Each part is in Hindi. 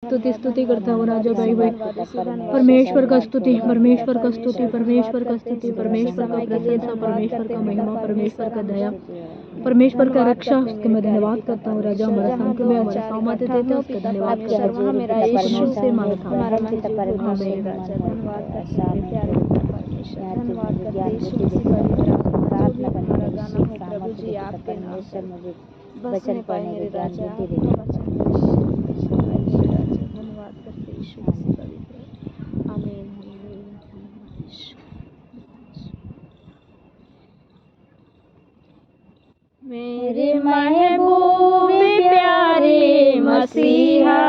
स्तुति स्तुति करता हूँ राजा भाई भाई। परमेश्वर का स्तुति, परमेश्वर का स्तुति, परमेश्वर का स्तुति, परमेश्वर का प्रशंसा, परमेश्वर का महिमा, परमेश्वर का दया, परमेश्वर का रक्षा, उसके मैं धन्यवाद करता हूँ राजा। हमारा संत में हमारा सामर्थ्य देते हैं, उसका धन्यवाद करता हूँ। मेरा यीशु से मांगता हूँ, धन्यवाद करते प्रभु जी आपके नाम से बस नहीं पाए मेरे राजा, धन्यवाद करते यीशु मसीह पवित्र। आमीन। मेरे महबूब प्यारे मसीहा,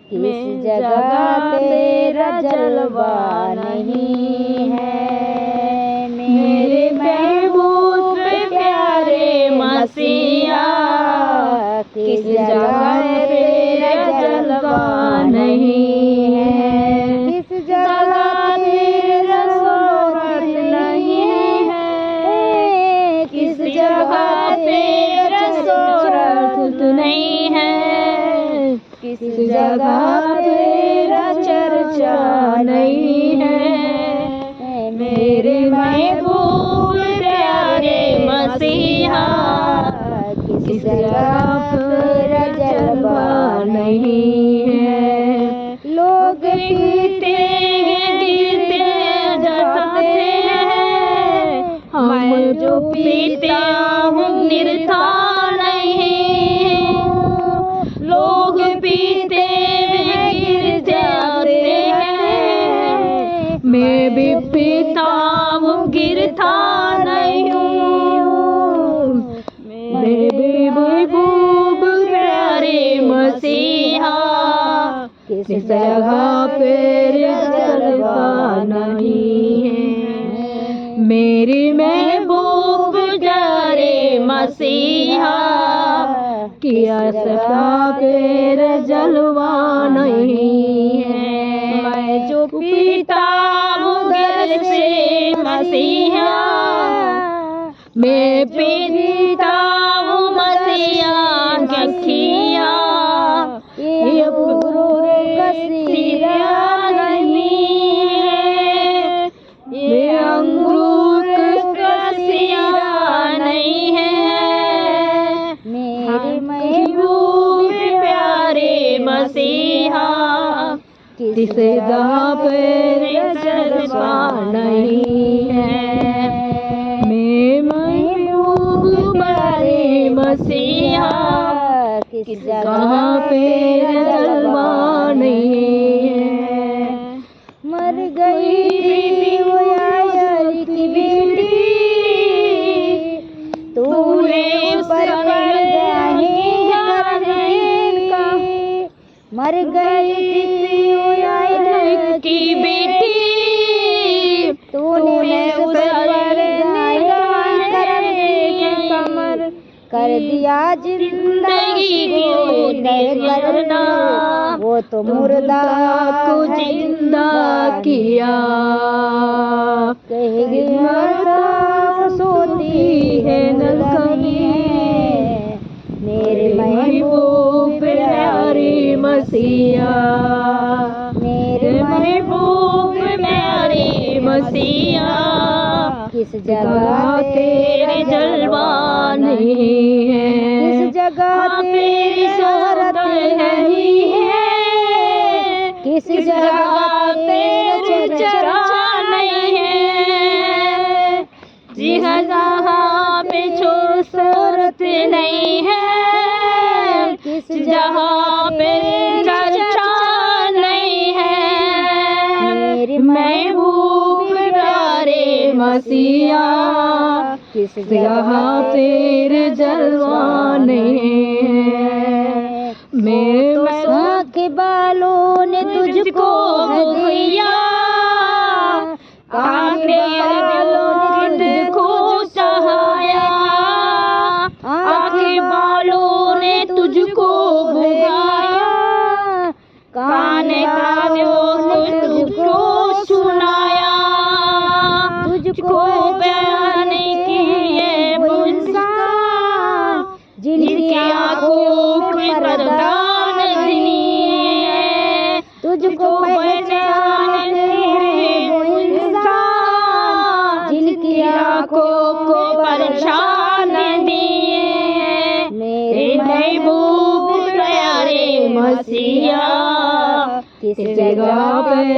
किस जगह तेरा जलवा नहीं है। मेरे महबूब प्यारे मसीहा, किस जगह तेरा जलवा नहीं है। किस जगह तेरा शोहरत नहीं है। किस जगह तेरा शोहरत नहीं है। किस जगह तेरा चर्चा नहीं है। मेरे महबूब प्यारे मसीहा, किस जगह तेरा जलवा नहीं है। लोग गिरते गिरते जाते हैं, मैं जो पीता हूँ गिरता नहीं। लोग पीते गिर जाते हैं, मैं भी पीता हूँ गिरता नहीं हूँ। मेरे महबूब प्यारे मसीहा, किस जगह पे जलवा नहीं है। मेरी महबूब प्यारे मसीहा, किया सफा तेरा जलवा नहीं है। मैं जो पीता हूँ घर से मसीहा, मैं पीता हूँ मसीहा कखिया। ये कसिया नहीं है, ये अंगूर कसिया नहीं है। मेरे महबूब प्यारे मसीहा, किस जगह पे जलवा नहीं है। मेरे महबूब प्यारे मसीहा, किस जगह पे जलवा नहीं है। मर गई वो यार की बेटी, तूने उस पर मर गई वो यार की बेटी, तूने उस पर कमर कर दिया जिंदगी को करना। वो तो मुर्दा को जिंदा किया। कहेगी मर्दा सोती है नलका में। मेरे महबूब प्यारे मसीहा, मेरे महबूब प्यारे मसीहा, किस जगह तेरे जलवा नहीं है। किस जगह तेरी शोहरत नहीं है। किस जगह तेरी चर्चा नहीं है। जिस जगह पे शोहरत नहीं है, किस जगह पे चर्चा नहीं है। मेरी महबूब प्यारे मसीहा, किस जगह तेरे जलवा नहीं है। मेरे के बालों ने तुझको दिया, कान के बालों ने तुझको चाहाया। आँखें बालों ने तुझको भुगाया, कान कानों ने तुझको सुनाया। तुझको बयान किए बुलंद, जिनकी आँखों पे प्रदान मसीहा, किस जगह पर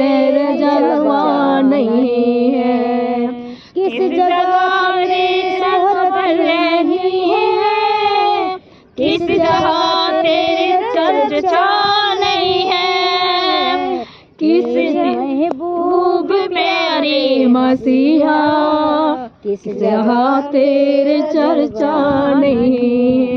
जलवा नहीं है, किस जगह तेरे सफल नहीं है, किस जगह तेरे चर्चा नहीं है, किस महबूब प्यारे मसीहा, किस जगह तेरे चर्चा नहीं है।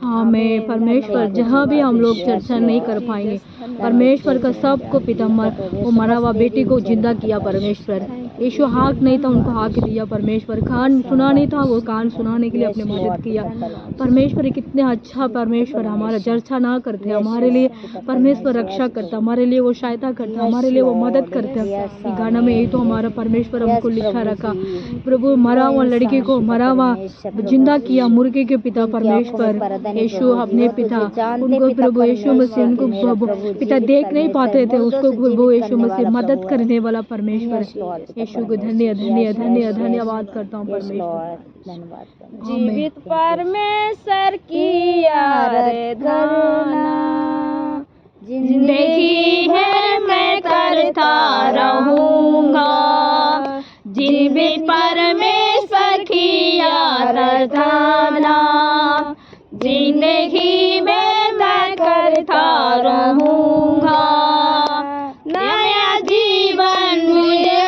हमें परमेश्वर जहाँ भी हम लोग चर्चा नहीं कर पाएंगे, परमेश्वर का सबको पिता वो मरा हुआ बेटी को जिंदा किया परमेश्वर। यीशु हाक नहीं था, उनको हाक दिया परमेश्वर। कान सुना नहीं था, वो कान सुनाने के लिए अपने मदद किया परमेश्वर। कितने अच्छा परमेश्वर हमारा चर्चा ना करते, हमारे लिए परमेश्वर रक्षा करता, हमारे लिए वो सहायता करता, हमारे लिए वो मदद करता। ये गाना में यही तो हमारा परमेश्वर हमको लिखा रखा। प्रभु मरा हुआ लड़के को मरा हुआ जिंदा किया, मुर्गे के पिता परमेश्वर यीशु अपने पिता, उनको प्रभु यीशु मसीह उनको पिता देख नहीं पाते थे, उसको प्रभु यीशु मसीह मदद करने वाला परमेश्वर। यीशु को धन्यवाद करता हूँ परमेश्वर। जीवित परमेश्वर की आराधना जिंदगी है मैं करता रहूंगा, जीवित परमेश्वर की आराधना जिंदगी में मैं करता रहूंगा। नया जीवन मुझे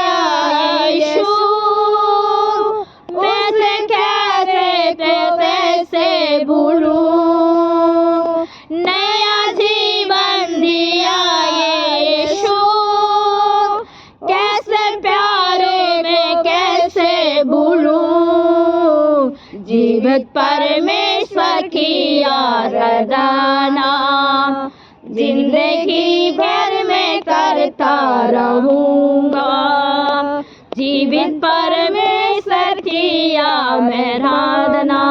यीशु, वैसे कैसे भूलूं, नया जीवन दिया यीशु, कैसे प्यारे में कैसे भूलूं। जीवित परमेश्वर की आराधना जिंदगी भर में करता रहूंगा, जीवित परमेश्वर की आराधना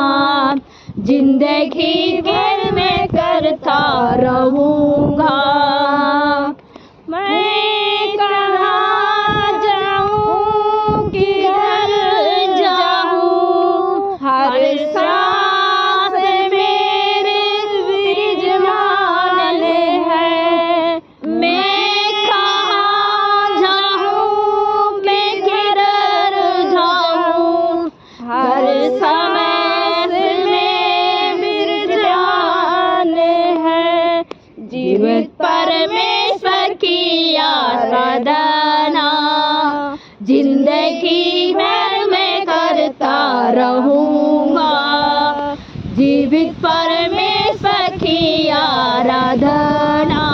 जिंदगी भर में करता रहूंगा। मैं कहाँ जाऊँ किधर जाऊँ, हर सांस मेरे विजमान है। मैं कहाँ जाऊँ मैं किधर जाऊँ, हर समय में विजमान है। जीवित परमेश्वर की आराधना जिंदगी भर में करता रहूंगा, जीवित परमेश्वर की आराधना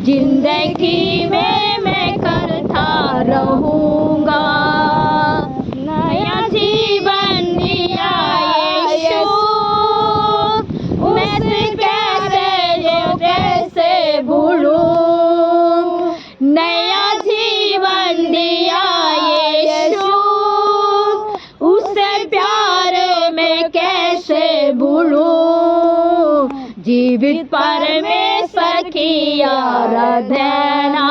जिंदगी में मैं करता रहूंगा। नया जीवन दिया यीशु, मैं कैसे भूलूं, नया जीवन दिया यीशु, उससे प्यार में कैसे भूलूं। जीवित परमेश्वर की आराधना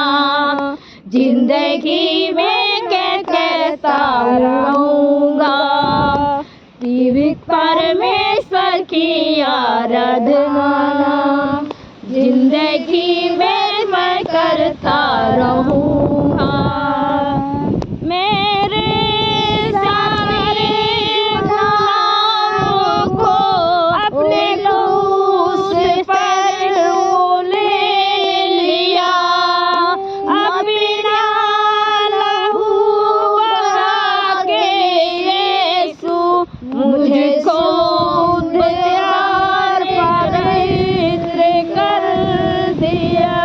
जिंदगी में कहता रहूंगा, जीवित परमेश्वर की आराधना जिंदगी में मैं करता रहूंगा। मेरे सारे गुनाहों को अपने क्रूस पर ले लिया, अपना लहू बहा के यीशु मुझको प्यार पवित्र कर दिया।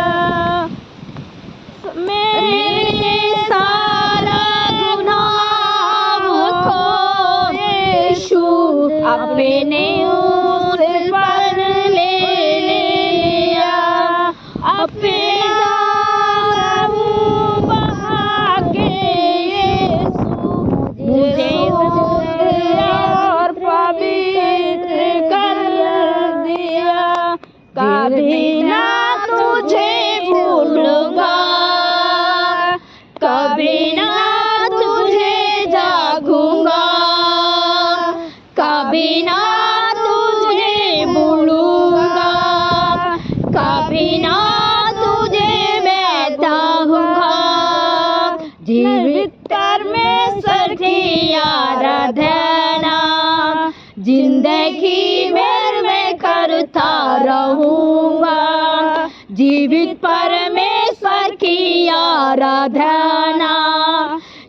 जीवित परमेश्वर की आराधना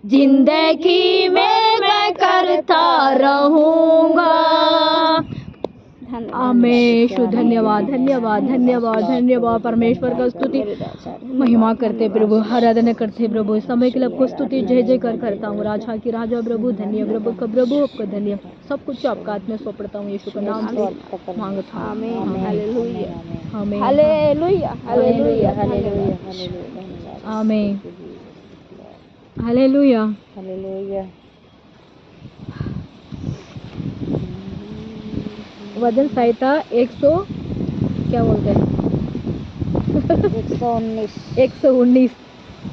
जिंदगी में मैं करता रहूंगा। आमेशु धन्यवाद धन्यवाद धन्यवाद धन्यवाद। परमेश्वर का स्तुति महिमा करते प्रभु, आराधना करते प्रभु। इस समय के लिए आपको स्तुति जय जय करता हूँ। राजा की राजा प्रभु, धन्य प्रभु का प्रभु, आपका धन्य। सब कुछ आपका हाथ में सौंपता हूँ यीशु के नाम से मांगता हूँ। आमीन हालेलुया आमीन हालेलुया हालेलुया हालेलुया आमीन हालेलुया हालेलुया। वजन संहिता 100 क्या बोलते हैं 119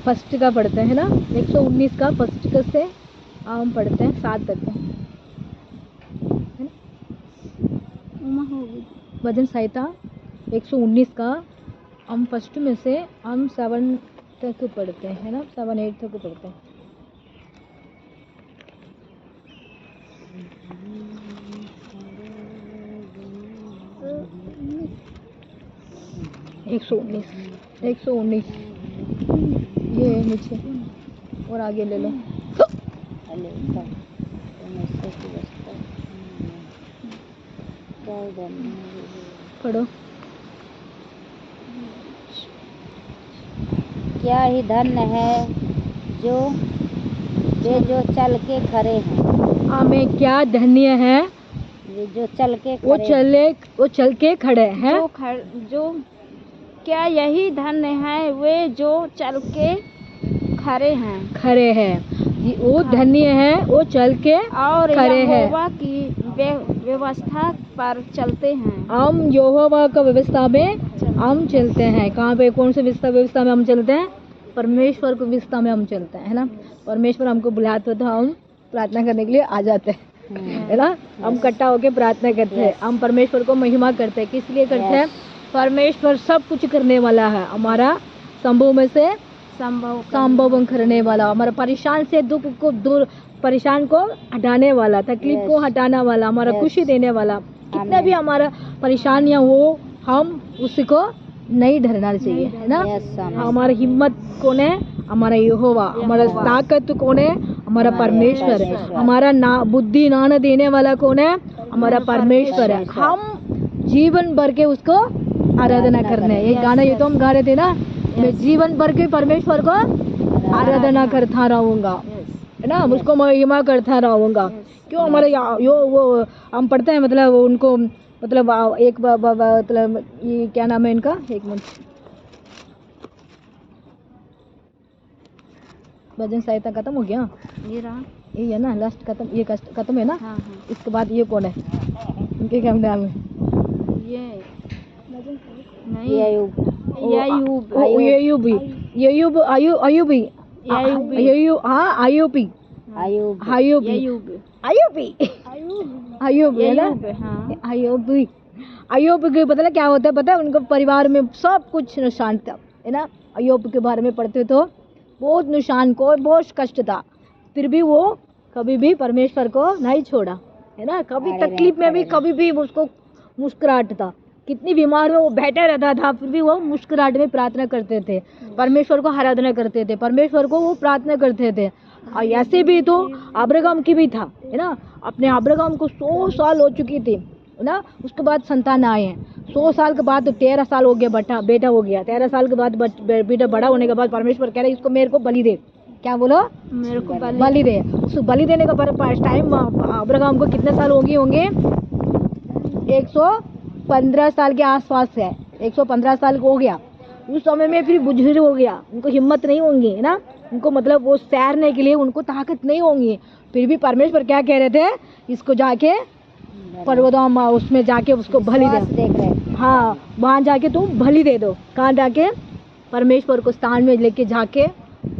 फर्स्ट का पढ़ते हैं ना। 119 का फर्स्ट का से हम पढ़ते हैं 7 तक का, है ना। वजन संहिता 119 का हम फर्स्ट में से हम 7 तक पढ़ते हैं, है ना। 7-8 तक पढ़ते हैं। एक सौ उन्नीस ये नीचे और आगे ले लो। पढ़ो। क्या ही धन्य है जो वे जो चल के खड़े हैं। आमीन। क्या धन्य है वे जो चल के वो चल के खड़े हैं। जो क्या यही धन्य है वे जो चल के खड़े हैं। वो धन्य है वो चल के और खड़े हैं। यहोवा की व्यवस्था पर चलते हैं। हम यहोवा का व्यवस्था में हम चलते हैं। कहाँ पे, कौन से व्यवस्था में हम चलते हैं? परमेश्वर को व्यवस्था में हम चलते हैं, है ना। परमेश्वर हमको बुलाते तो हम प्रार्थना करने के लिए आ जाते हैं, है ना। हम इकट्ठा होके प्रार्थना करते हैं, हम परमेश्वर को महिमा करते हैं। किस लिए करते हैं? परमेश्वर सब कुछ करने वाला है। हमारा संभव में से संभव करने वाला, हमारा परेशान से दुख को दूर, परेशान को हटाने वाला, तकलीफ को हटाने वाला, हमारा खुशी देने वाला। कितना भी हमारा परेशानियां हो, हम उसको नहीं डरना चाहिए, है ना। हमारा हिम्मत कौन है? हमारा यहोवा। हमारा ताकत कौन है? हमारा परमेश्वर है। हमारा बुद्धि नाना देने वाला कौन है? हमारा परमेश्वर है। हम जीवन भर के उसको आराधना करना है। ये गाना ये तो हम गा रहे थे ना, मैं जीवन भर के परमेश्वर को आराधना करता रहूंगा, है ना। उसको महिमा करता रहूंगा। क्यों? हमारे वो हम पढ़ते हैं, मतलब उनको, मतलब एक मतलब ये क्या नाम है इनका, एक मिनट। भजन संहिता खत्म हो गया, ये है ना लास्ट खत्म, ये खत्म है ना। हाँ। इसके बाद ये कौन है? इनके क्या नाम है? अय्यूब के मतलब क्या होता है पता है? उनको परिवार में सब कुछ नुकसान था, है ना। अय्यूब के बारे में पढ़ते तो बहुत नुकसान को, बहुत कष्ट था, फिर भी वो कभी भी परमेश्वर को नहीं छोड़ा, है ना। कभी तकलीफ में भी कभी भी उसको मुस्कुराहट था। कितनी बीमार में वो बैठा रहता था, फिर भी वो मुस्कुराहट में प्रार्थना करते थे, परमेश्वर को आराधना करते थे, परमेश्वर को वो प्रार्थना करते थे। और ऐसे भी तो अब्राहम की भी था, है ना। अपने अब्राहम को 100 साल हो चुकी थी, है ना। उसके बाद संतान आए हैं। 100 साल के बाद तो 13 साल हो गया, बेटा हो गया। 13 साल के बाद बेटा बड़ा होने के बाद परमेश्वर कह रहे इसको मेरे को बलि दे। क्या बोलो? मेरे को बलि दे। उसको बलि देने का टाइम अब्राहम को कितने साल होंगे? 115 साल के आसपास है। 115 साल हो गया। उस समय में फिर बुजुर्ग हो गया, उनको हिम्मत नहीं होंगी, है ना। उनको मतलब वो सैरने के लिए उनको ताकत नहीं होंगी। फिर भी परमेश्वर क्या कह रहे थे? इसको जाके पर्वतों उसमें जाके उसको बलि दे। हाँ, वहाँ जाके तुम बलि दे दो। कहाँ जाके? परमेश्वर को स्थान में लेके जाके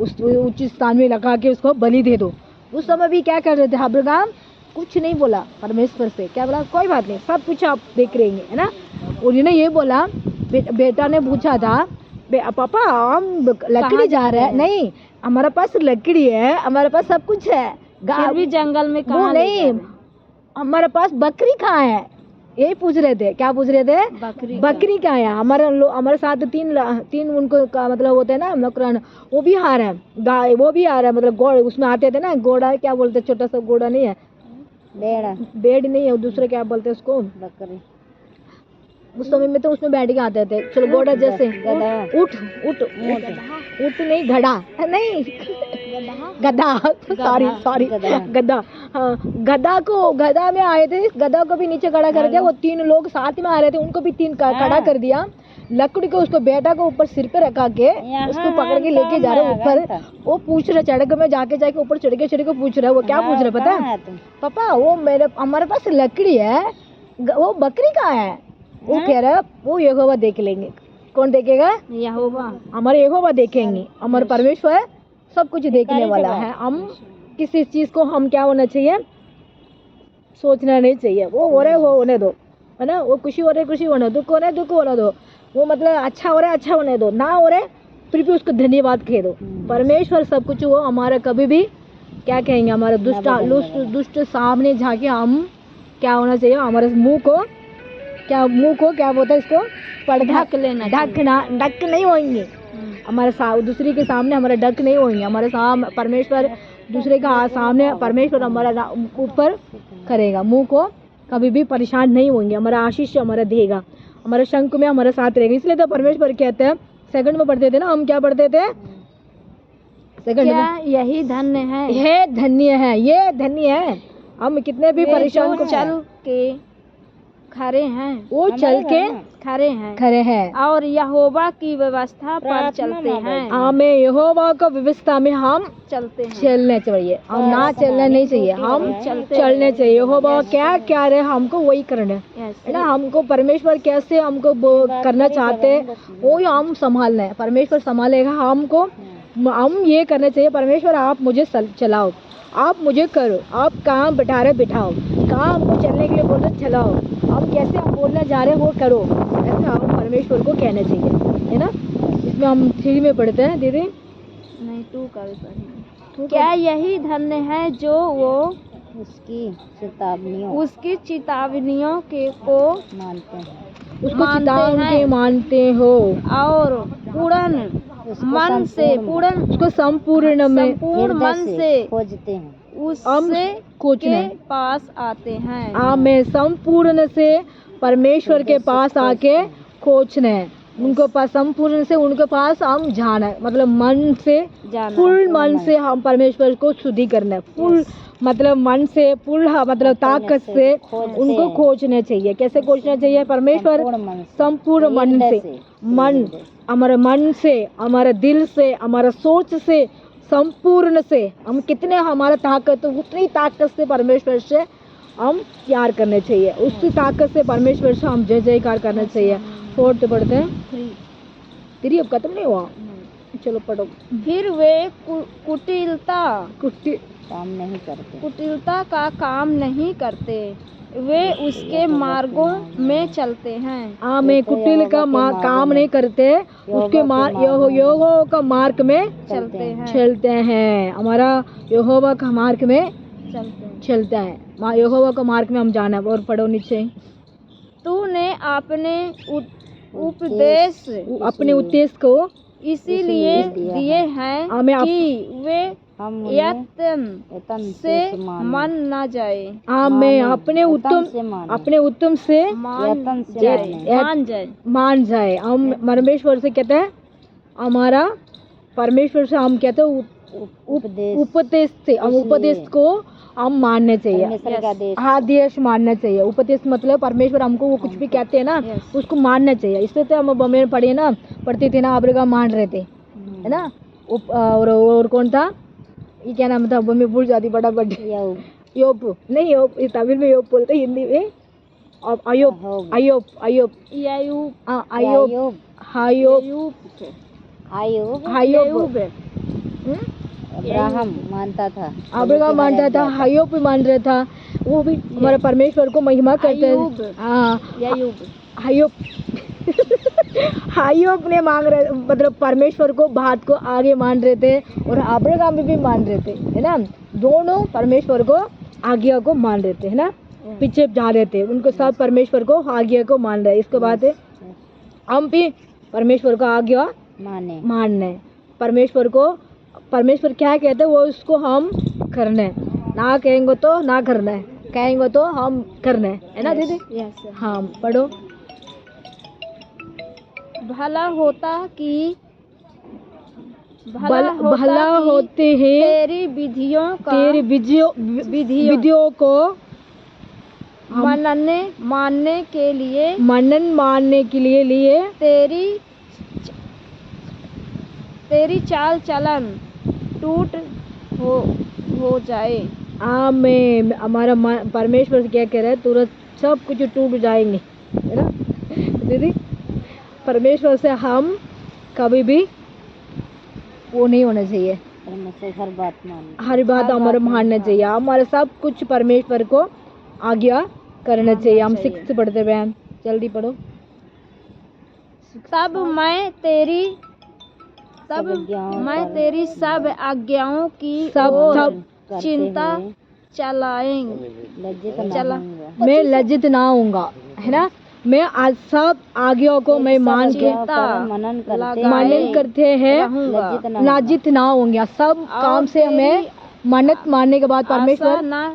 उस उचित स्थान में लगा के उसको बलि दे दो। उस समय भी क्या कर रहे थे? अब्राहम कुछ नहीं बोला परमेश्वर से। क्या बोला? कोई बात नहीं, सब कुछ आप देख रहे हैं, है ना। उन्होंने ये बोला, बेटा ने पूछा था, पापा हम लकड़ी जा रहे हैं। नहीं, हमारे पास लकड़ी है, हमारे पास सब कुछ है, फिर भी जंगल में वो नहीं, हमारे पास बकरी कहाँ है? यही पूछ रहे थे, क्या पूछ रहे थे? बकरी बकरी क्या है? हमारे साथ तीन उनको का मतलब होते हैं ना नौकरान, वो भी आ रहा है, गाय वो भी आ रहा है, मतलब घोड़ उसमें आते थे ना, घोड़ा क्या बोलते हैं, छोटा सा घोड़ा नहीं है, बेड़ा बेड नहीं है, दूसरे क्या बोलते हैं उसको, बकरी उस समय में तो उसमें बैठ के आते थे, चलो घोड़ा जैसे, गधा उठ उठ उठ नहीं, घड़ा नहीं, गधा, सॉरी गधा। गधा, हाँ गधा में आए थे, गधा को भी नीचे खड़ा कर दिया, वो तीन लोग साथ में आ रहे थे, उनको भी खड़ा कर दिया, लकड़ी को उसको बेटा को ऊपर सिर पे रखा के उसको पकड़ के लेके जा रहे ऊपर, वो पूछ रहे चढ़ में जाके ऊपर चढ़ के पूछ रहा है, वो क्या पूछ रहा है पता है? पापा वो हमारे पास लकड़ी है, वो बकरी कहाँ है? वो कह रहा है वो यहोवा देख लेंगे। कौन देखेगा? यहोवा। हमारे यहोवा देखेंगे, हमारे परमेश्वर सब कुछ देखने वाला है। हम किसी चीज को हम क्या होना चाहिए, सोचना नहीं चाहिए, वो हो रहा है वो होने दो, है ना, वो खुशी हो रही खुशी होने दो, दुख हो रहा है दुख होने दो, वो मतलब अच्छा हो रहा है अच्छा होने दो, ना हो रहा है फिर भी उसको धन्यवाद कह दो। परमेश्वर सब कुछ वो हमारा कभी भी क्या कहेंगे, हमारे दुष्ट सामने जाके हम क्या होना चाहिए, हमारे मुंह को क्या बोलते हैं इसको, ढक लेना, ढक नहीं होंगे हमारे दूसरे के सामने, हमारा ढक नहीं होंगे हमारे सामने, परमेश्वर दूसरे का सामने परमेश्वर हमारा ऊपर करेगा, मुंह को कभी भी परेशान नहीं होंगे, हमारा आशीष हमारा देगा, हमारे शंख में हमारा साथ रहेगा। इसलिए तो परमेश्वर कहते हैं, सेकंड में पढ़ते थे ना, हम क्या पढ़ते थे सेकंड में, यही धन्य है, ये धन्य है, हम कितने भी परेशान को चल के खरे हैं, वो चल के खरे हैं और यहोवा की व्यवस्था पर चलते हैं। हमें यहोवा का व्यवस्था में हम चलते हैं, चलने चाहिए, हम ना चलना नहीं चाहिए, हम चलने चाहिए। यहोवा क्या क्या रहे हमको वही करना है ना, हमको परमेश्वर कैसे हमको करना चाहते हैं वो ही हम संभालना है, परमेश्वर संभालेगा हमको। हम ये करना चाहिए, परमेश्वर आप मुझे चलाओ, आप मुझे करो, आप कहाँ बैठा रहे बिठाओ, कहाँ हमको चलने के लिए बोल रहे चलाओ, हम कैसे हम बोलना जा रहे हैं वो करो, ऐसे हम परमेश्वर को कहना चाहिए, है ना। इसमें हम 3 में पढ़ते हैं दीदी, नहीं 2 का भी पढ़ेंगे। क्या यही धन्य है जो वो उसकी चेतावनियों को मानते हैं, उसको चेतावनी मानते हो और पूर्ण मन से, उसको संपूर्ण मन से खोजते हैं, उससे के पास आते हैं। हमें संपूर्ण से परमेश्वर के पास आके खोजना है, उनको पास संपूर्ण से उनके पास हम जाना है, मतलब मन से, फुल मन से हम परमेश्वर को शुद्धि करना है, फुल मतलब मन से, फुल मतलब ताकत से उनको खोजना चाहिए। कैसे खोजना चाहिए? परमेश्वर संपूर्ण मन से, हमारे मन से, हमारे दिल से, हमारा सोच से, संपूर्ण से हम कितने हमारा ताकत उतनी ताकत से परमेश्वर से हम प्यार करने चाहिए, उसी ताकत से परमेश्वर से हम जय जयकार करना चाहिए। 4 पढ़ते हैं, 3 अब खत्म नहीं हुआ, चलो पढ़ो। फिर वे कुटिलता का काम नहीं करते, वे उसके मार्गों में चलते हैं। में कुटिल का काम नहीं करते, उसके यहोवा का मार्ग में चलते हैं। हमारा यहोवा का मार्ग में चलता है, यहोवा का मार्ग में हम जाना है। और पढ़ो नीचे, तूने अपने उपदेश को इसीलिए दिए हैं कि वे यत्न से मन न जाए। अपने उत्तम से मान जाए। हम परमेश्वर से कहते हैं, हमारा परमेश्वर से हम कहते हैं उपदेश से, हम उपदेश को हम मानने चाहिए, आदेश मानना चाहिए। उपदेश मतलब परमेश्वर हमको वो कुछ भी कहते हैं ना, उसको मानना चाहिए। इससे तो हम बमेर पढ़ते थे ना, अब्राहम मान रहे थे, है ना। और कौन था, ये क्या नाम था, मैं भूल जाती फटाफट। योग नहीं, योग इस तमिल में योग बोलते, हिंदी में अब्राहम मानता था, अय्यूब भी मान रहा था, वो भी हमारे परमेश्वर को महिमा करते हैं। अय्यूब ने मांग रहे, मतलब परमेश्वर को बात को आगे मान रहे थे, और अब्राहम भी मान रहे थे, है ना। दोनों परमेश्वर को आज्ञा को मान रहे थे, है ना। पीछे जा रहे थे, उनको सब परमेश्वर को आज्ञा को मान रहे। इसके बाद हम भी परमेश्वर को आज्ञा मानने, परमेश्वर क्या कहते हैं वो उसको हम करना है, ना कहेंगे तो ना करना है, कहेंगे तो हम करना है ना दीदी? हाँ पढ़ो। भला होता कि भला होते हैं तेरी विधियों को मानने के लिए तेरी चाल चलन टूट हो जाए। आमीन। हमारा परमेश्वर क्या कह रहा है, तुरंत सब कुछ टूट जाएंगे, है ना दीदी? परमेश्वर से हम कभी भी वो नहीं होना चाहिए, हर बात हमारा मानना चाहिए, हमारा सब कुछ परमेश्वर को आज्ञा करना चाहिए। हम 6 पढ़ते हुए हैं, जल्दी पढ़ो। तब मैं तेरी सब आज्ञाओं की सब चिंता मैं लज्जित ना होऊंगा, है ना? मैं आज सब आज्ञाओं को मैं मान के मनन करते हैं, लज्जित ना होंगे। सब काम से हमें मन्नत मानने के बाद परमेश्वर ना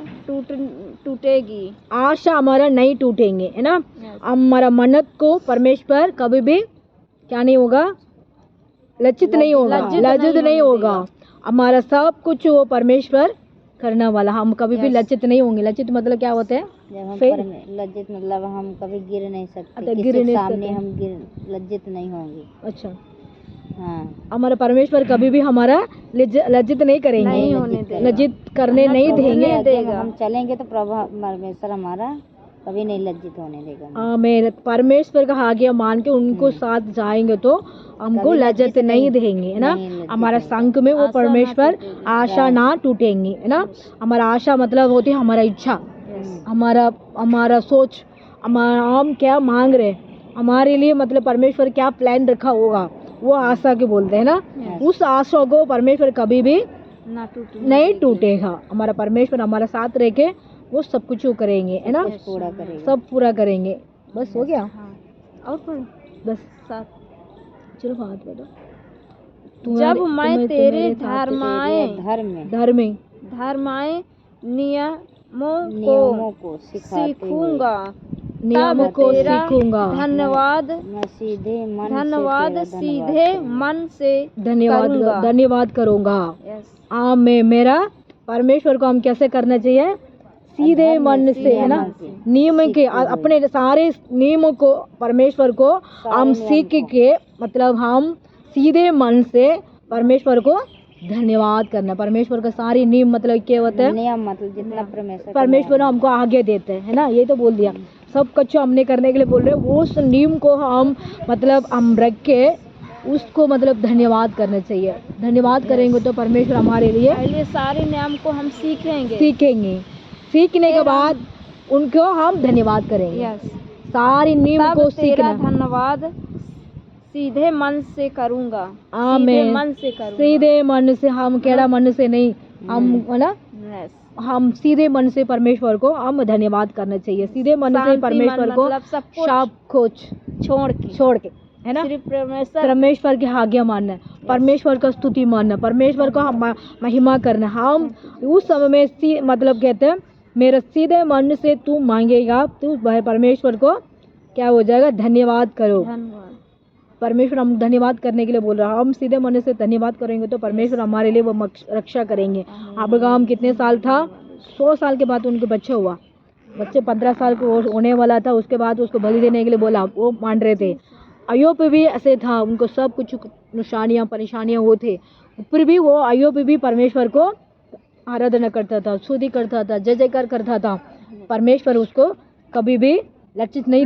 टूटेगी, आशा हमारा नहीं टूटेंगे, है ना? हमारा मन्नत को परमेश्वर कभी भी क्या नहीं होगा, लज्जित नहीं होगा। हमारा सब कुछ वो परमेश्वर करने वाला, हम कभी भी लज्जित नहीं होंगे। लज्जित मतलब क्या होता है? लज्जित मतलब हम कभी गिर नहीं सकते, अच्छा, किसी के सामने हम लज्जित नहीं होंगे। अच्छा, हाँ, हमारा परमेश्वर कभी भी हमारा लज्जित नहीं करेंगे, लज्जित करने नहीं देंगे। हम चलेंगे तो प्रभु परमेश्वर हमारा कभी नहीं लज्जित होने देगा। आमीन। परमेश्वर का आज्ञा मान के उनको साथ जाएंगे तो हमको लज्जत नहीं देंगे, है ना? हमारा संग में वो परमेश्वर आशा ना टूटेंगे, है ना? हमारा आशा मतलब होती है हमारा इच्छा, हमारा सोच, हम क्या मांग रहे हमारे लिए, मतलब परमेश्वर क्या प्लान रखा होगा, वो आशा के बोलते हैं ना। उस आशा को परमेश्वर कभी भी नहीं टूटेगा। हमारा परमेश्वर हमारा साथ रह के वो सब कुछ वो करेंगे, है ना? सब पूरा करेंगे। बस हो गया? और पढ़ो बस 7। चलो बात बताओ। जब मैं तेरे धर्माए नियमों को सीखूंगा, धन्यवाद सीधे मन से धन्यवाद करूंगा। आमीन। मेरा परमेश्वर को हम कैसे करना चाहिए? सीधे मन से, है ना? नियम के अपने सारे नियमों को परमेश्वर को हम सीख के, मतलब हम सीधे मन से परमेश्वर को धन्यवाद करना। परमेश्वर का सारे नियम मतलब क्या होता है? नियम मतलब जितना परमेश्वर हमको आगे देते हैं, है ना? ये तो बोल दिया, सब कुछ हमने करने के लिए बोल रहे हैं। वो उस नियम को हम मतलब हम रख के उसको मतलब धन्यवाद करना चाहिए। धन्यवाद करेंगे तो परमेश्वर हमारे लिए पहले सारे नियम को हम सीखेंगे, सीखने के बाद उनको हम धन्यवाद करेंगे। सारे नियम को सीखना। धन्यवाद सीधे मन से करूंगा। आमीन। सीधे मन से, हम केड़ा मन से नहीं, हम, है ना? हम सीधे मन से परमेश्वर को हम धन्यवाद करना चाहिए। सीधे मन से परमेश्वर को सब कुछ छोड़ के, है ना? परमेश्वर की आज्ञा मानना, परमेश्वर का स्तुति मानना, परमेश्वर को महिमा करना। हम उस समय में मतलब कहते हैं, मेरा सीधे मन से तू मांगेगा तो परमेश्वर को क्या हो जाएगा? धन्यवाद करो। परमेश्वर हम धन्यवाद करने के लिए बोल रहा है। हम सीधे मन से धन्यवाद करेंगे तो परमेश्वर हमारे लिए वो रक्षा करेंगे। अब्राहम कितने साल था? 100 साल के बाद उनके बच्चे हुआ। बच्चे 15 साल को होने वाला था, उसके बाद उसको बलि देने के लिए बोला, वो मान रहे थे। अय्यूब भी ऐसे था, उनको सब कुछ निशानियाँ परेशानियाँ वो थे, फिर भी वो अय्यूब भी परमेश्वर को आराधना करता था, स्तुति करता था, जय जयकार करता था। परमेश्वर उसको कभी भी लज्जित नहीं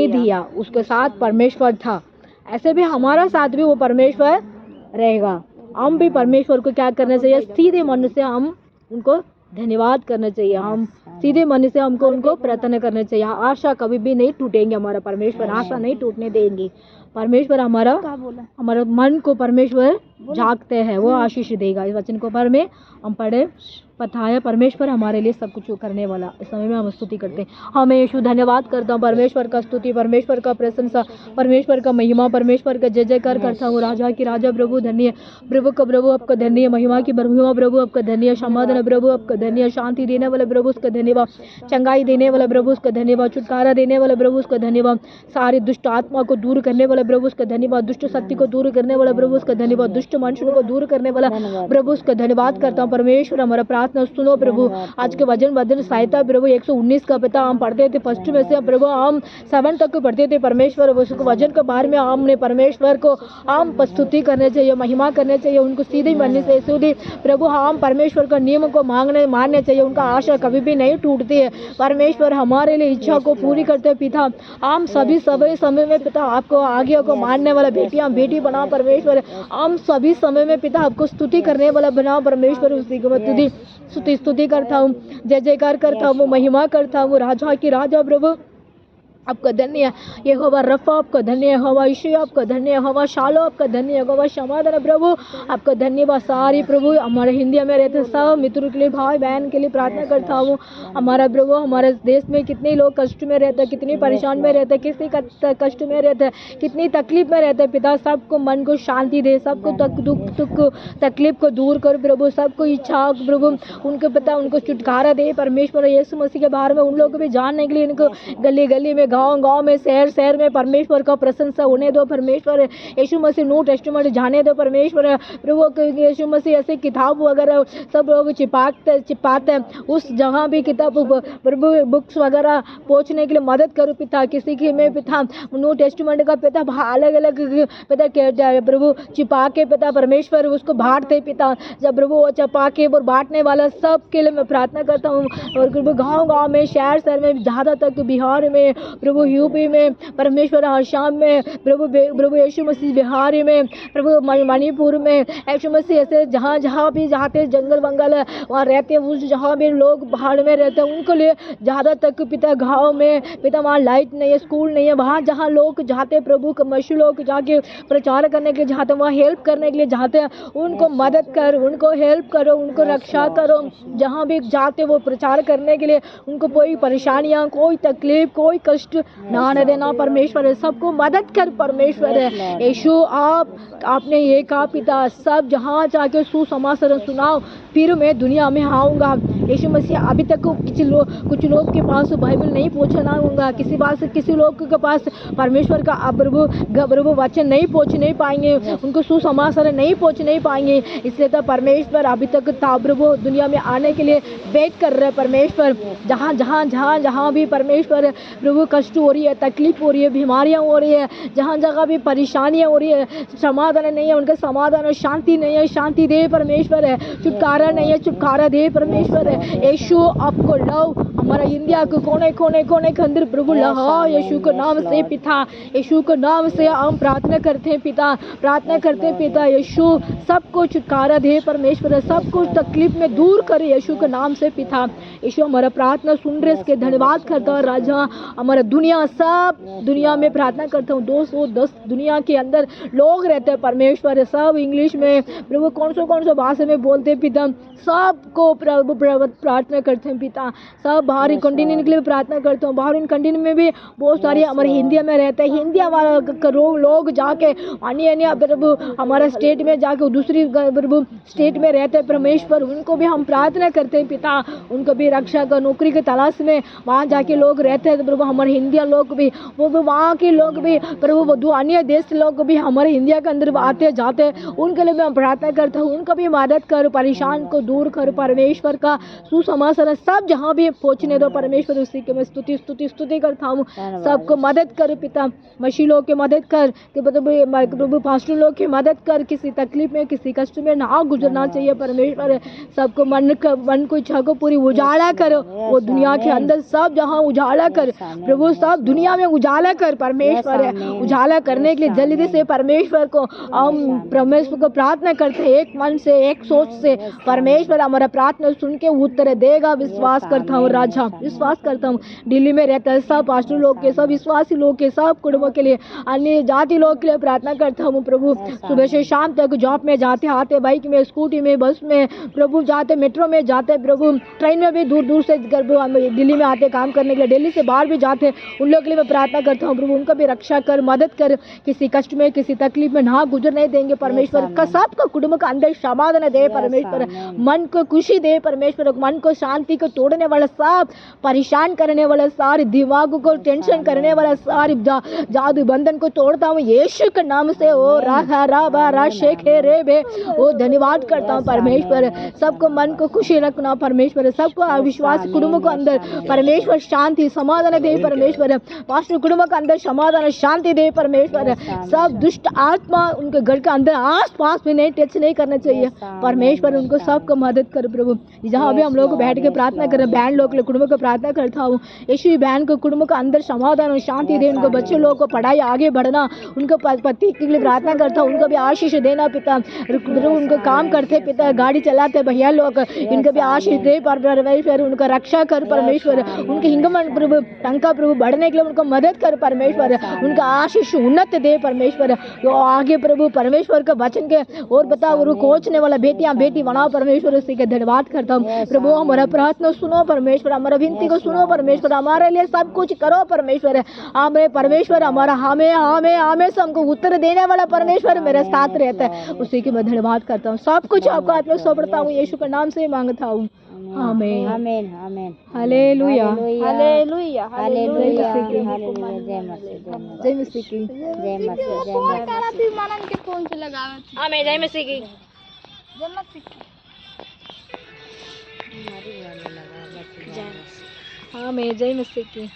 दिया, उसके साथ परमेश्वर था। ऐसे भी हमारा साथ भी वो परमेश्वर रहेगा। हम भी परमेश्वर को क्या करना चाहिए? सीधे मन से हम उनको धन्यवाद करना चाहिए। हम सीधे मन से हमको उनको प्रार्थना करना चाहिए। आशा कभी भी नहीं टूटेंगे। हमारा परमेश्वर आशा नहीं टूटने देंगे। परमेश्वर हमारा मन को परमेश्वर झांकते हैं, वो आशीष देगा। इस वचन को पर में हम पढ़े बताया। परमेश्वर हमारे लिए सब कुछ करने वाला, इस समय में हम स्तुति करते हैं। हमें यीशु धन्यवाद करता हूँ, परमेश्वर का स्तुति, परमेश्वर का प्रशंसा, परमेश्वर का महिमा, परमेश्वर का जय जयकार करता हूँ। राजा की राजा प्रभु धन्य, प्रभु का प्रभु आपका धन्य, महिमा की महिमा प्रभु आपका धन्य, समाधान प्रभु आपका धन्य, शांति देने वाला प्रभु उसका धन्यवाद, चंगाई देने वाला प्रभु उसका धन्यवाद, छुटकारा देने वाला प्रभु उसका धन्यवाद, सारी दुष्ट आत्मा को दूर करने वाला प्रभु उसका धन्यवाद, दुष्ट शक्ति को दूर करने वाला प्रभु उसका धन्यवाद, दुष्ट मनुष्यों को दूर करने वाला प्रभु उसका धन्यवाद करता हूँ। परमेश्वर हमारा प्रार्थना सुनो प्रभु, आज के वचन बदन सहायता प्रभु 119 का पिता हम पढ़ते थे, फर्स्ट में से प्रभु हम 7 तक पढ़ते थे। परमेश्वर उसको वचन के बारे में हमने परमेश्वर को हम स्तुति करने चाहिए, महिमा करने चाहिए, उनको सीधे बनने से सीधे प्रभु हम परमेश्वर का नियम को मानने चाहिए, उनका आशा कभी भी नहीं टूटती है। परमेश्वर हमारे लिए इच्छा को पूरी करते हैं पिता, हम सभी समय में पिता आपको आज्ञा को मानने वाला बेटियां बेटी बना परमेश्वर, हम सभी समय में पिता आपको स्तुति करने वाला बना परमेश्वर, उसी को स्तुति करता हूँ, जय जयकार करता हूँ, महिमा करता हूँ। राजा की राजा प्रभु आपका धन्य, यहोवा रफा आपका धन्य, यहोवा यीशु आपका धन्य, यहोवा शालो आपका धन्य, यहोवा समाधान प्रभु आपका धन्यवाद। सारी प्रभु हमारे हिंदी में रहते सब मित्रों के लिए, भाई बहन के लिए प्रार्थना करता हूँ। हमारा प्रभु हमारे देश में कितने लोग कष्ट में रहते हैं, कितनी परेशान में रहते हैं, किसी कष्ट में रहते हैं, कितनी तकलीफ में रहते हैं पिता, सबको मन को शांति दे, सबको दुख तकलीफ को दूर कर प्रभु, सबको इच्छा प्रभु उनको पिता उनको छुटकारा दे परमेश्वर। यीशु मसीह के बारे में उन लोगों को भी जानने के लिए इनको गली गली में, गांव में, शहर में परमेश्वर का प्रशंसा होने दो परमेश्वर। यीशु मसीह न्यू टेस्टामेंट जाने दो परमेश्वर प्रभु। यीशु मसीह ऐसे किताब वगैरह सब लोग चिपाते उस जगह भी किताब प्रभु बुक्स वगैरह पहुंचने के लिए मदद करो पिता। किसी की में पिता न्यू टेस्टामेंट का पिता अलग अलग पिता प्रभु चिपा के पिता परमेश्वर उसको बांटते पिता, जब प्रभु वो चिपा के और बांटने वाला सब के लिए मैं प्रार्थना करता हूँ। और प्रभु गाँव में, शहर में, ज़्यादा तक बिहार में प्रभु, यूपी में परमेश्वर, आसाम में प्रभु यीशु मसीह, बिहार में प्रभु, मणिपुर में यीशु मसीह, ऐसे जहाँ भी जाते जंगल वंगल वहाँ रहते हैं, उस जहाँ भी लोग पहाड़ में रहते हैं उनको लिए ज़्यादा तक पिता गाँव में पिता वहाँ लाइट नहीं है, स्कूल नहीं है, वहाँ जहाँ लोग जाते प्रभु मनुष्य लोग जाके प्रचार करने के लिए जाते हैं, वहाँ हेल्प करने के लिए जाते हैं, उनको मदद कर, उनको हेल्प करो, उनको रक्षा करो। जहाँ भी जाते वो प्रचार करने के लिए उनको कोई परेशानियाँ, कोई तकलीफ, कोई कष्ट ना देना परमेश्वर, सबको मदद कर परमेश्वर। यीशु आपने ये कहा पिता, सब जहाँ जाके सुसमाचार सुनाओ, फिर मैं दुनिया में आऊँगा। यीशु मसीह अभी तक कुछ लोग के पास बाइबल नहीं पहुँचना होगा, किसी लोग के पास परमेश्वर का प्रभु वचन नहीं पहुँच नहीं पाएंगे, उनको सुसमाचार नहीं पहुँच नहीं पाएंगे। इसलिए तो परमेश्वर अभी तक प्रभु दुनिया में आने के लिए वेट कर रहे हैं परमेश्वर। जहाँ भी परमेश्वर प्रभु कष्ट हो रही है, तकलीफ हो रही है, बीमारियाँ हो रही है, जहाँ जगह भी परेशानियाँ हो रही है, समाधान नहीं है, उनका समाधान और शांति नहीं है, शांति दे परमेश्वर है, छुटकारा नहीं है, छुटकारा दे परमेश्वर है। यीशु आपको लव हमारा इंडिया के कोने के अंदर प्रभु लहा, यीशु के नाम से पिता, यीशु के नाम से हम प्रार्थना करते हैं पिता, प्रार्थना करते हैं पिता। यीशु सबको छुटकारा दे परमेश्वर, सब कुछ तकलीफ में दूर करे यीशु के नाम से पिता। यीशु हमारा प्रार्थना सुन रहे, इसके धन्यवाद करता है राजा। हमारा सब दुनिया में प्रार्थना करता हूँ, 210 दुनिया के अंदर लोग रहते हैं परमेश्वर, सब इंग्लिश में प्रभु कौन सा भाषा में बोलते पिता, सबको प्रभु प्रार्थना करते हैं पिता। सब बाहरी कंटिनेंट के लिए प्रार्थना करता हूँ, बाहरी कंटिनेंट में भी बहुत सारे हमारे हिंदिया में रहते हैं, हिंदिया वाला लोग जाके अन्य प्रभु हमारा स्टेट में जाके दूसरी प्रभु स्टेट में रहते हैं परमेश्वर, उनको भी हम प्रार्थना करते हैं पिता, उनको भी रक्षा कर, नौकरी के तलाश में वहाँ जाके लोग रहते हैं प्रभु, हमारे इंडिया लोग भी वो वहाँ के लोग भी प्रभु, दो अन्य देश लोग भी हमारे इंडिया के अंदर आते जाते हैं, उनके लिए मैं प्रार्थना करता हूँ, उनको भी मदद कर, परेशान को दूर कर परमेश्वर का सुसमाचार सब जहाँ भी पहुँचने दो परमेश्वर। उसी के मैं स्तुति करता हूँ, सबको मदद कर पिता, मसीह लोग की मदद कर, प्रभु पास्टर लोग की मदद कर, किसी तकलीफ में किसी कष्ट में ना गुजरना चाहिए परमेश्वर। सबको मन को इच्छा को पूरी उजाला करो, वो दुनिया के अंदर सब जहाँ उजाला कर प्रभु, सब दुनिया में उजाला कर परमेश्वर। उजाला करने के लिए जल्दी से परमेश्वर को हम परमेश्वर को प्रार्थना करते हैं, एक मन से एक सोच से परमेश्वर हमारा प्रार्थना सुन के उत्तर देगा, विश्वास करता हूँ राजा, विश्वास करता हूँ दिल्ली में रहता है सब पास्टर लोग के, सब विश्वासी लोग के, सब कुटुंबों के लिए, अन्य जाति लोग के लिए प्रार्थना करता हूँ प्रभु। सुबह से शाम तक जॉब में जाते आते, बाइक में, स्कूटी में, बस में प्रभु जाते, मेट्रो में जाते प्रभु, ट्रेन में भी दूर दूर से दिल्ली में आते काम करने के लिए, दिल्ली से बाहर भी जाते, उन लोग के लिए मैं प्रार्थना करता हूँ प्रभु। उनका भी रक्षा कर, मदद कर, किसी कष्ट में किसी तकलीफ में ना गुजरने देंगे परमेश्वर। का सबका कुटुंब का अंदर समाधान दे परमेश्वर, मन को खुशी दे परमेश्वर, मन को शांति को तोड़ने वाला, सब परेशान करने वाला, सारे दिमाग को टेंशन करने वाला, सारी जादू बंधन को तोड़ता हूँ यीशु के नाम से। ओ राहा राबा राशेखे रे बे, ओ धन्यवाद करता हूँ परमेश्वर। सबको मन को खुशी रखना परमेश्वर, सबको अविश्वास कुटुंब को अंदर परमेश्वर शांति समाधान दे परमेश्वर, पास्टर कुटुंब के अंदर समाधान शांति दे परमेश्वर। सब दुष्ट आत्मा उनके घर के अंदर आस पास में नहीं टच नहीं करना चाहिए परमेश्वर, उनको सबको मदद कर प्रभु। जहाँ भी हम लोग बैठ के प्रार्थना कर रहे हैं, बहन लोग कुटुंब को प्रार्थना करता हूँ यीशु, बहन को कुटुंब के अंदर समाधान और शांति दे, उनको बच्चे लोग को पढ़ाई आगे बढ़ना, उनको पति के लिए प्रार्थना करता हूँ, उनको भी आशीष देना पिता। उनको काम करते पिता, गाड़ी चलाते भैया लोग, इनको भी आशीष दे परमेश्वर, उनका रक्षा कर परमेश्वर, उनके हिंगमन प्रभु टंका प्रभु बढ़ने के लिए उनको मदद कर परमेश्वर, उनका आशीष उन्नत दे परमेश्वर। तो आगे प्रभु परमेश्वर का वचन के और बता, वो कोचने वाला बेटियां बेटी बनाओ परमेश्वर, उसी के धन्यवाद करता हूँ प्रभु। हमारा प्रार्थना सुनो परमेश्वर, हमारा विनती को सुनो परमेश्वर, हमारे लिए सब कुछ करो परमेश्वर। हमें परमेश्वर हमारा हमें हमें हमें हमको उत्तर देने वाला परमेश्वर मेरे साथ रहता है, उसी की मैं धन्यवाद करता हूँ। सब कुछ आपका आत्मा सौंपता हूँ, यीशु के नाम से मांगता हूँ, आमीन आमीन आमीन। हालेलुया हालेलुया हालेलुया जय हालेलुया। जय मसीह जय मसीह की, जय मसीह जय मसीह। आमीन, जय मसीह की। हाँ मैं जय मसीह की।